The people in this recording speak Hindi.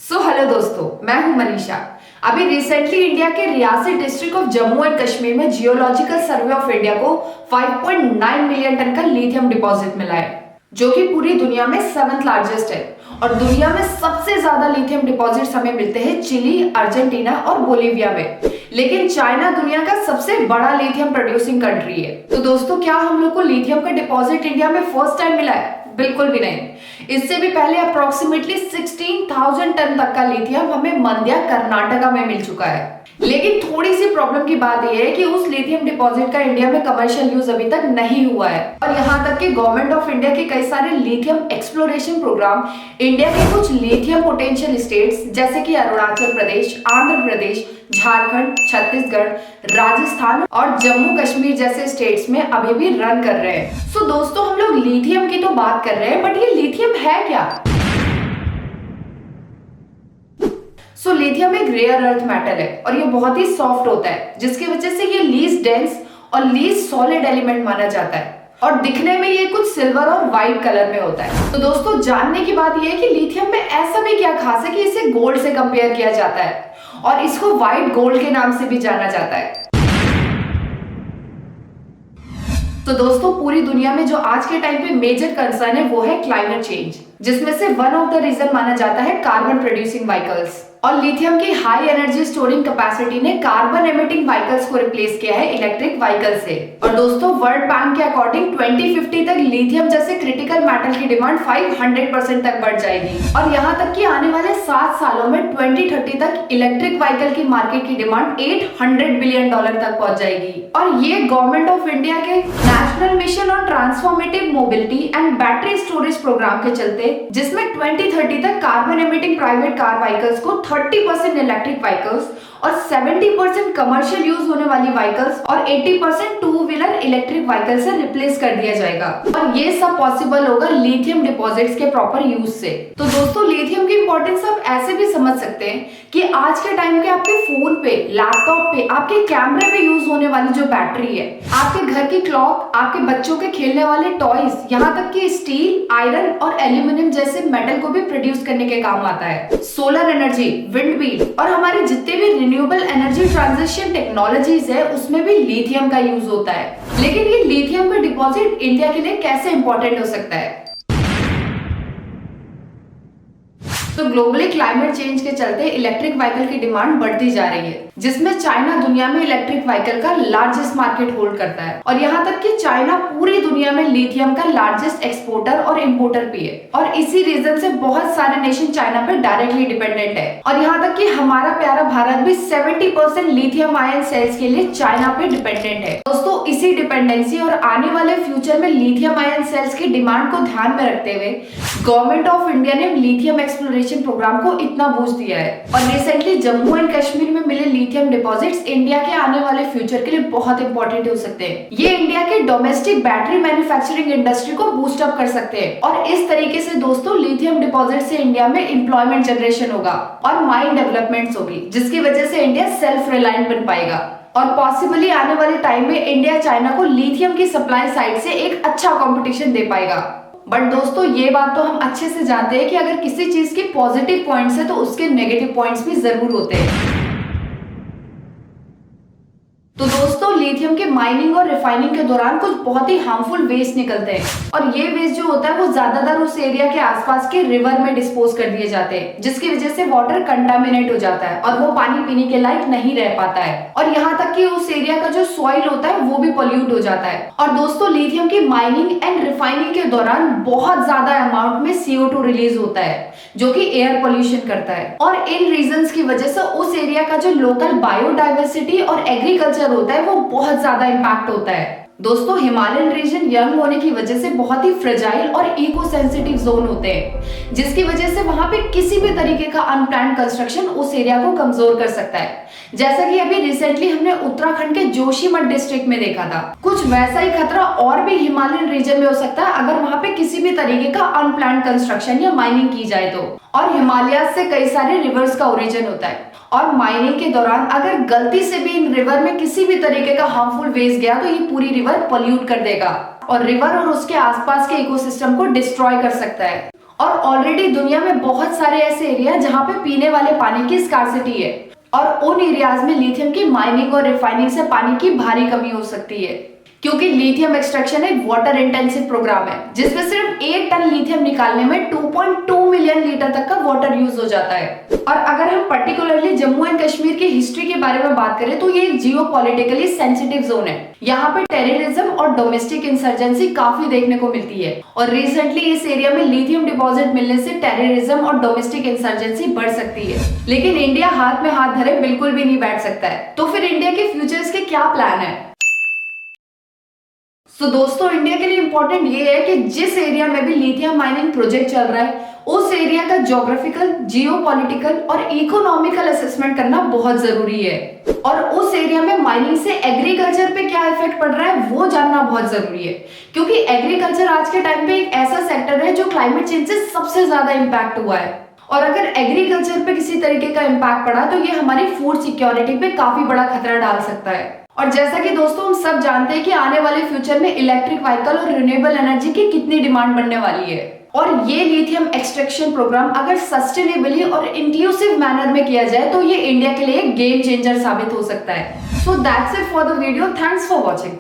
हेलो दोस्तों, मैं हूं मनीषा। अभी रिसेंटली इंडिया के Reasi district of Jammu and Kashmir में जियोलॉजिकल सर्वे ऑफ इंडिया को 5.9 मिलियन टन का लिथियम डिपॉजिट मिला है, जो कि पूरी दुनिया में 7th लार्जेस्ट है। और दुनिया में सबसे ज्यादा लिथियम डिपॉजिट्स हमें मिलते हैं चिली, अर्जेंटीना और बोलिविया में। लेकिन चाइना दुनिया का सबसे बड़ा लिथियम प्रोड्यूसिंग कंट्री है। तो दोस्तों, क्या हम लोग को लिथियम का डिपॉजिट इंडिया में फर्स्ट टाइम मिला है? बिल्कुल भी नहीं। इससे भी पहले अप्रोक्सीमेटली 16,000 टन तक का लिथियम हमें मंड्या, कर्नाटका में मिल चुका है। लेकिन थोड़ी सी प्रॉब्लम की बात यह है कि उस लिथियम डिपॉजिट का इंडिया में कमर्शियल यूज अभी तक नहीं हुआ है। और यहाँ तक कि गवर्नमेंट ऑफ इंडिया के कई सारे लिथियम एक्सप्लोरेशन प्रोग्राम इंडिया के कुछ लिथियम पोटेंशियल स्टेट्स जैसे कि अरुणाचल प्रदेश, आंध्र प्रदेश, झारखंड, छत्तीसगढ़, राजस्थान और जम्मू कश्मीर जैसे स्टेट्स में अभी भी रन कर रहे हैं। सो दोस्तों, हम लोग लिथियम की तो बात कर रहे हैं, बट ये लिथियम है क्या? लिथियम एक रेयर अर्थ मेटल है और ये बहुत ही सॉफ्ट होता है, जिसकी वजह से ये लीस्ट डेंस और लीस्ट सॉलिड एलिमेंट माना जाता है। और दिखने में ये कुछ सिल्वर और व्हाइट कलर में होता है। तो दोस्तों, जानने की बात ये है कि लिथियम में ऐसा भी क्या खास है कि इसे गोल्ड से कंपेयर किया जाता है और इसको व्हाइट गोल्ड के नाम से भी जाना जाता है। तो दोस्तों, पूरी दुनिया में जो आज के टाइम पे मेजर कंसर्न है वो है क्लाइमेट चेंज, जिसमें से वन ऑफ द रीजन माना जाता है कार्बन प्रोड्यूसिंग व्हीकल्स। और लिथियम की हाई एनर्जी स्टोरिंग कैपेसिटी ने कार्बन एमिटिंग व्हीकल्स को रिप्लेस किया है इलेक्ट्रिक व्हीकल से। और दोस्तों, वर्ल्ड बैंक के अकॉर्डिंग 2050 तक लिथियम जैसे क्रिटिकल मेटल की डिमांड 500% तक बढ़ जाएगी। और यहाँ तक कि आने वाले 7 सालों में 2030 तक इलेक्ट्रिक व्हीकल की मार्केट की डिमांड $800 बिलियन तक पहुंच जाएगी। और ये गवर्नमेंट ऑफ इंडिया के national mission on transformative mobility and battery storage programme के चलते, जिसमें 2030 तक carbon emitting private car vehicles को 30% इलेक्ट्रिक व्हीकल्स और 70% कमर्शियल यूज होने वाली व्हीकल्स और 80% टू व्हीलर इलेक्ट्रिक व्हीकल से रिप्लेस कर दिया जाएगा। और ये सब पॉसिबल होगा लिथियम डिपॉजिट्स के प्रॉपर यूज से। तो दोस्तों, लिथियम की इंपॉर्टेंस आप ऐसे भी समझ सकते हैं कि आज के टाइम के आपके फोन पे, लैपटॉप पे, आपके कैमरे पे यूज होने वाली जो बैटरी है, आपके घर की क्लॉक, आपके बच्चों के खेलने वाले टॉयज, यहाँ तक कि स्टील, आयरन और एल्यूमिनियम जैसे मेटल को भी प्रोड्यूस करने के काम आता है। सोलर एनर्जी, विंड व्हील और हमारे जितने भी रिन्यूएबल एनर्जी ट्रांजिशन टेक्नोलॉजीज है, उसमें भी लिथियम का यूज होता है। लेकिन ये लिथियम का डिपॉजिट इंडिया के लिए कैसे इंपॉर्टेंट हो सकता है? तो ग्लोबली क्लाइमेट चेंज के चलते इलेक्ट्रिक व्हीकल की डिमांड बढ़ती जा रही है, जिसमें चाइना दुनिया में इलेक्ट्रिक व्हीकल का लार्जेस्ट मार्केट होल्ड करता है। और यहाँ तक कि चाइना पूरी दुनिया में लिथियम का लार्जेस्ट एक्सपोर्टर और इंपोर्टर भी है। और इसी रीजन से बहुत सारे नेशन चाइना पे डायरेक्टली डिपेंडेंट है। और यहाँ तक कि हमारा प्यारा भारत भी 70% लिथियम आयन सेल्स के लिए चाइना पे डिपेंडेंट है। दोस्तों, इसी डिपेंडेंसी और आने वाले फ्यूचर में लिथियम आयन सेल्स की डिमांड को ध्यान में रखते हुए गवर्नमेंट ऑफ इंडिया ने लिथियम एक्सप्लोरेशन प्रोग्राम को इतना बूस्ट दिया है। और रिसेंटली जम्मू एंड कश्मीर में मिले लिथियम डिपॉजिट्स इंडिया के आने वाले फ्यूचर के लिए बहुत इंपॉर्टेंट हो सकते हैं। ये इंडिया के डोमेस्टिक बैटरी मैन्युफैक्चरिंग इंडस्ट्री को बूस्ट अप कर सकते हैं। और इस तरीके से दोस्तों, लिथियम डिपॉजिट से इंडिया में एम्प्लॉयमेंट जनरेशन होगा और माइन डेवलपमेंट होगी, जिसकी वजह से इंडिया सेल्फ रिलायंट बन पाएगा। और पॉसिबली आने वाले टाइम में इंडिया चाइना को लिथियम की सप्लाई साइड से एक अच्छा कंपटीशन दे पाएगा। बट दोस्तों, ये बात तो हम अच्छे से जानते हैं कि अगर किसी चीज के पॉजिटिव पॉइंट्स है तो उसके नेगेटिव पॉइंट्स भी जरूर होते हैं। तो दोस्तों, लिथियम के माइनिंग और रिफाइनिंग के दौरान कुछ बहुत ही हार्मफुल वेस्ट निकलते हैं। और ये वेस्ट जो होता है वो ज्यादातर उस एरिया के आसपास के रिवर में डिस्पोज कर दिए जाते हैं, जिसकी वजह से वाटर कंटामिनेट हो जाता है और वो पानी पीने के लायक नहीं रह पाता है। और यहाँ तक कि उस एरिया का जो सॉइल होता है वो भी पोल्यूट हो जाता है। और दोस्तों, लिथियम की माइनिंग एंड रिफाइनिंग के दौरान बहुत ज्यादा अमाउंट में CO2 रिलीज होता है, जो कि एयर पोल्यूशन करता है। और इन रीजंस की वजह से उस एरिया का जो लोकल बायोडाइवर्सिटी और एग्रीकल्चर होता है वो बहुत ज्यादा इंपैक्ट होता है। दोस्तों, हिमालयन रीजन यंग होने की वजह से बहुत ही फ्रेजाइल और इको सेंसिटिव जोन होते हैं, जिसकी वजह से वहां पे किसी भी तरीके का अनप्लान्ड कंस्ट्रक्शन उस एरिया को कमजोर कर सकता है। जैसा कि अभी रिसेंटली हमने उत्तराखंड के जोशीमठ डिस्ट्रिक्ट में देखा था। कुछ वैसा ही खतरा और भी हिमालयन रीजन में हो सकता है अगर वहां पे किसी भी तरीके का अनप्लान्ड कंस्ट्रक्शन या माइनिंग की जाए तो। और हिमालय से कई सारे रिवर्स का ओरिजिन होता है और माइनिंग के दौरान अगर गलती से भी इन रिवर में किसी भी तरीके का हार्मफुल वेस्ट गया तो ये पूरी रिवर पोल्यूट कर देगा और रिवर और उसके आसपास के इकोसिस्टम को डिस्ट्रॉय कर सकता है। और ऑलरेडी दुनिया में बहुत सारे ऐसे एरिया जहाँ पे पीने वाले पानी की स्कार्सिटी है और उन एरियाज में लिथियम की माइनिंग और रिफाइनिंग से पानी की भारी कमी हो सकती है, क्योंकि लिथियम एक्सट्रैक्शन एक वाटर इंटेंसिव प्रोग्राम है जिसमें सिर्फ 1 टन लिथियम निकालने में 2.2 मिलियन लीटर तक का वाटर यूज हो जाता है। और अगर हम पर्टिकुलरली जम्मू एंड कश्मीर की हिस्ट्री के बारे में बात करें तो ये एक जियोपॉलिटिकली सेंसिटिव जोन है। यहाँ पे टेररिज्म और डोमेस्टिक इंसर्जेंसी काफी देखने को मिलती है और रिसेंटली इस एरिया में लिथियम डिपॉजिट मिलने से टेररिज्म और डोमेस्टिक इंसर्जेंसी बढ़ सकती है। लेकिन इंडिया हाथ में हाथ धरे बिल्कुल भी नहीं बैठ सकता है। तो फिर इंडिया के फ्यूचर्स के क्या प्लान है? दोस्तों, इंडिया के लिए इंपॉर्टेंट ये है कि जिस एरिया में भी लिथियम माइनिंग प्रोजेक्ट चल रहा है उस एरिया का ज्योग्राफिकल, जियोपॉलिटिकल और इकोनॉमिकल असेसमेंट करना बहुत जरूरी है और उस एरिया में माइनिंग से एग्रीकल्चर पे क्या इफेक्ट पड़ रहा है वो जानना बहुत जरूरी है, क्योंकि एग्रीकल्चर आज के टाइम पे एक ऐसा सेक्टर है जो क्लाइमेट चेंज से सबसे ज्यादा इम्पैक्ट हुआ है। और अगर एग्रीकल्चर पे किसी तरीके का इम्पैक्ट पड़ा तो ये हमारी फूड सिक्योरिटी पे काफी बड़ा खतरा डाल सकता है। और जैसा कि दोस्तों हम सब जानते हैं कि आने वाले फ्यूचर में इलेक्ट्रिक व्हीकल और रिन्यूएबल एनर्जी की कितनी डिमांड बढ़ने वाली है और ये लिथियम एक्सट्रैक्शन प्रोग्राम अगर सस्टेनेबली और इंक्लूसिव मैनर में किया जाए तो ये इंडिया के लिए एक गेम चेंजर साबित हो सकता है। So that's it for the video. Thanks for watching.